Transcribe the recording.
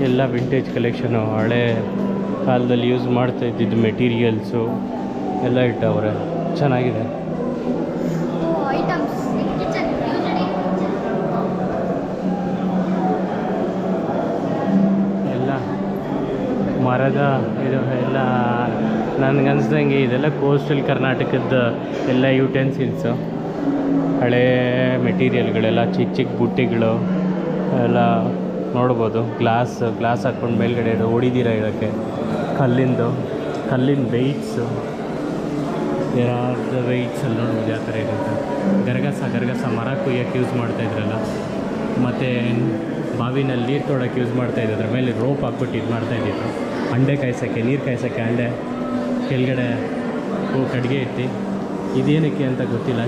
ಎಲ್ಲ vintage collection, ಹಳೆ ಕಾಲದಲ್ಲಿ ಯೂಸ್ ಮಾಡ್ತಾ ಇದ್ದಿದ್ದು ಮೆಟೀರಿಯಲ್ಸು ಎಲ್ಲ ಇಟ್ಟವ್ರೆ, ಚೆನ್ನಾಗಿದೆ. ಎಲ್ಲ ಮರದ ಇದು ಎಲ್ಲ ನನಗನ್ಸ್ದಂಗೆ ಇದೆಲ್ಲ ಕೋಸ್ಟಲ್ ಕರ್ನಾಟಕದ ಎಲ್ಲ ಯುಟೆನ್ಸಿಲ್ಸು, ಹಳೇ ಮೆಟೀರಿಯಲ್ಗಳೆಲ್ಲ, ಚಿಕ್ಕ ಚಿಕ್ಕ ಬುಟ್ಟಿಗಳು ಎಲ್ಲ ನೋಡ್ಬೋದು. ಗ್ಲಾಸ್ ಹಾಕ್ಕೊಂಡು ಮೇಲ್ಗಡೆ ಹೊಡಿದಿರ ಇರೋಕ್ಕೆ, ಕಲ್ಲಿನ ವೆಯ್ಟ್ಸು, ಯಾವ್ದು ವೆಯ್ಟ್ಸಲ್ಲಿ ನೋಡ್ಬೋದು ಯಾವ ಥರ ಇರುತ್ತೆ. ಗರಗಸ ಮರ ಕುಯ್ಯೋಕ್ಕೆ ಯೂಸ್ ಮಾಡ್ತಾಯಿದ್ರಲ್ಲ, ಮತ್ತು ಬಾವಿನಲ್ಲಿ ನೀರು ತೊಡೋಕ್ಕೆ ಯೂಸ್ ಮಾಡ್ತಾಯಿದ್ರು, ಅದ್ರ ಮೇಲೆ ರೋಪ್ ಹಾಕ್ಬಿಟ್ಟು ಇದು ಮಾಡ್ತಾಯಿದ್ದಿದ್ರು. ಅಂಡೆ ಕಾಯ್ಸೋಕ್ಕೆ, ನೀರು ಕಾಯ್ಸೋಕ್ಕೆ ಅಂಡೆ ಕೆಳಗಡೆ ಕಡ್ಗೆ ಇಟ್ಟು, ಇದೇನಕ್ಕೆ ಅಂತ ಗೊತ್ತಿಲ್ಲ.